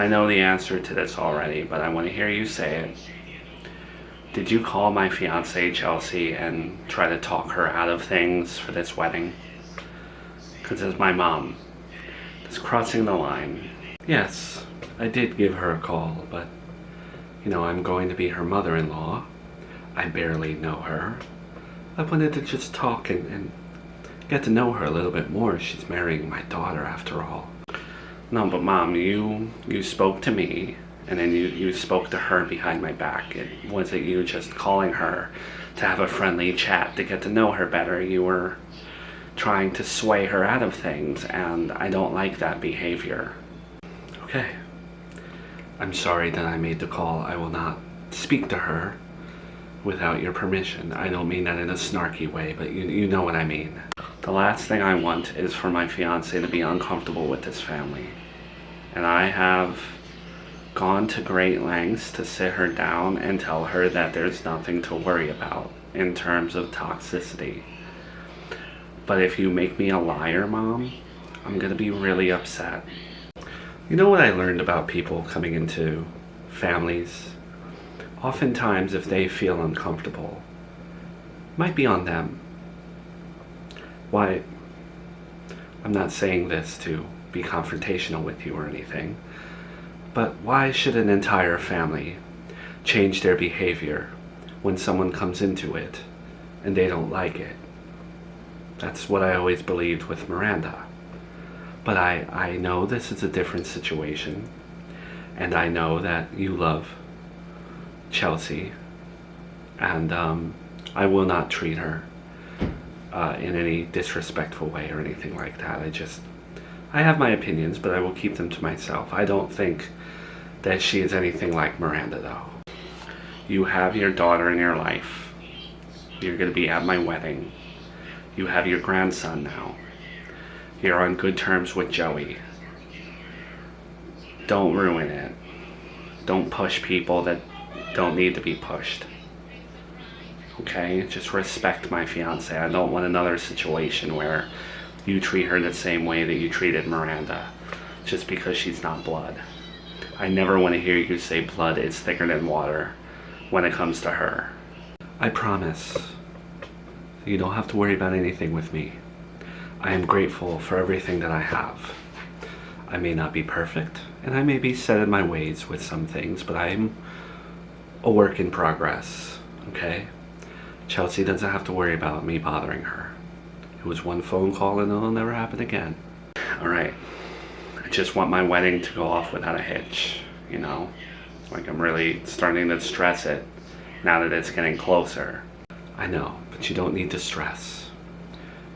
I know the answer to this already, but I want to hear you say it. Did you call my fiancée Chelsea and try to talk her out of things for this wedding? Because as my mom, it's crossing the line. Yes, I did give her a call, but I'm going to be her mother-in-law. I barely know her. I wanted to just talk and get to know her a little bit more. She's marrying my daughter after all. No, but Mom, you spoke to me, and then you spoke to her behind my back. It wasn't you just calling her to have a friendly chat to get to know her better. You were trying to sway her out of things, and I don't like that behavior. Okay. I'm sorry that I made the call. I will not speak to her without your permission. I don't mean that in a snarky way, but you know what I mean. The last thing I want is for my fiancé to be uncomfortable with this family. And I have gone to great lengths to sit her down and tell her that there's nothing to worry about in terms of toxicity. But if you make me a liar, Mom, I'm gonna be really upset. You know what I learned about people coming into families? Oftentimes, if they feel uncomfortable, it might be on them. Why, I'm not saying this to be confrontational with you or anything, but why should an entire family change their behavior when someone comes into it and they don't like it? That's what I always believed with Miranda. But I know this is a different situation, and I know that you love Chelsea, and I will not treat her in any disrespectful way or anything like that. I have my opinions, but I will keep them to myself. I don't think that she is anything like Miranda, though. You have your daughter in your life. You're going to be at my wedding. You have your grandson now. You're on good terms with Joey. Don't ruin it. Don't push people that don't need to be pushed. Okay? Just respect my fiance. I don't want another situation where you treat her the same way that you treated Miranda, just because she's not blood. I never want to hear you say blood is thicker than water when it comes to her. I promise. You don't have to worry about anything with me. I am grateful for everything that I have. I may not be perfect, and I may be set in my ways with some things, but I'm a work in progress, okay? Chelsea doesn't have to worry about me bothering her. It was one phone call and it'll never happen again. Alright, I just want my wedding to go off without a hitch, Like I'm really starting to stress it now that it's getting closer. I know, but you don't need to stress.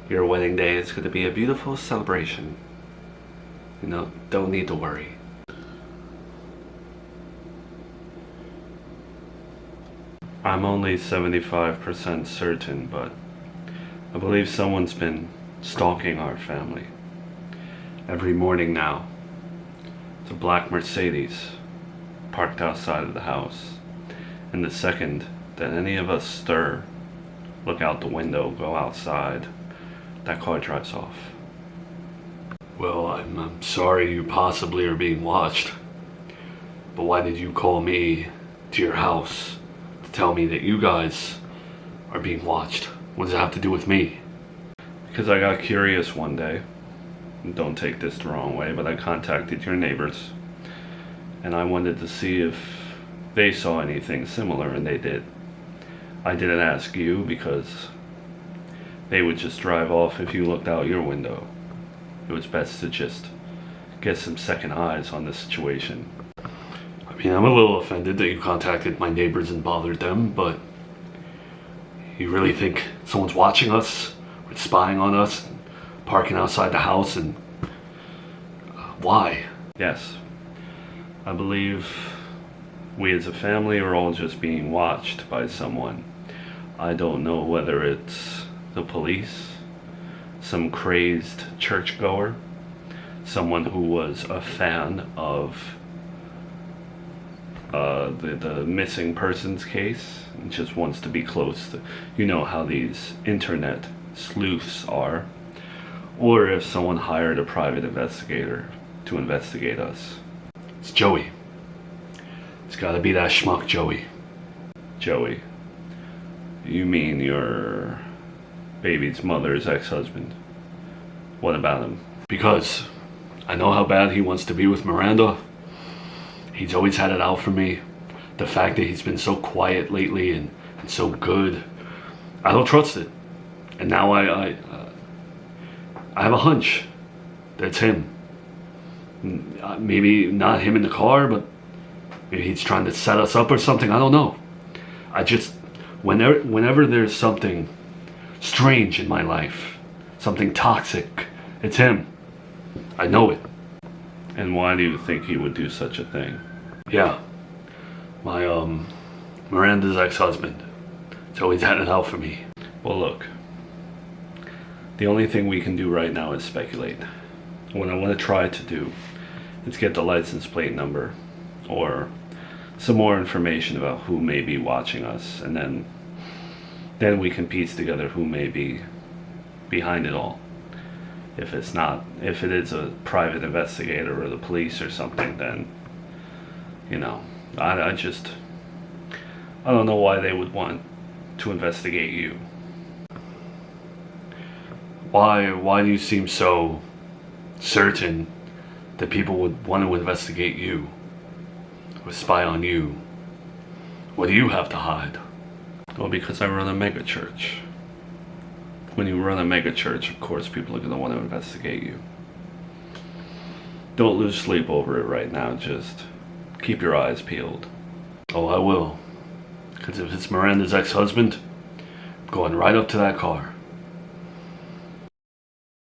Your wedding day is going to be a beautiful celebration. Don't need to worry. I'm only 75% certain, but I believe someone's been stalking our family. Every morning now, it's a black Mercedes parked outside of the house. And the second that any of us stir, look out the window, go outside, that car drives off. Well, I'm sorry you possibly are being watched. But why did you call me to your house to tell me that you guys are being watched? What does it have to do with me? Because I got curious one day. And don't take this the wrong way, but I contacted your neighbors. And I wanted to see if they saw anything similar, and they did. I didn't ask you because they would just drive off if you looked out your window. It was best to just get some second eyes on the situation. I mean, I'm a little offended that you contacted my neighbors and bothered them, but you really think someone's watching us, or spying on us, parking outside the house, and why? Yes, I believe we as a family are all just being watched by someone. I don't know whether it's the police, some crazed churchgoer, someone who was a fan of the missing persons case and just wants to be close to, how these internet sleuths are, or if someone hired a private investigator to investigate us. It's Joey. It's gotta be that schmuck Joey. Joey. You mean your baby's mother's ex-husband? What about him? Because I know how bad he wants to be with Miranda. He's always had it out for me. The fact that he's been so quiet lately and so good, I don't trust it. And now I have a hunch that's him. Maybe not him in the car, but maybe he's trying to set us up or something. I don't know. I just, whenever there's something strange in my life, something toxic, it's him. I know it. And why do you think he would do such a thing? Yeah. My, Miranda's ex-husband. It's always had it out for me. Well, look. The only thing we can do right now is speculate. What I want to try to do is get the license plate number or some more information about who may be watching us, and then we can piece together who may be behind it all. If it is a private investigator or the police or something, then, I don't know why they would want to investigate you. Why do you seem so certain that people would want to investigate you or spy on you? What do you have to hide? Well, because I run a mega church. When you run a mega church, of course, people are going to want to investigate you. Don't lose sleep over it right now. Just keep your eyes peeled. Oh, I will. Because if it's Miranda's ex-husband, I'm going right up to that car.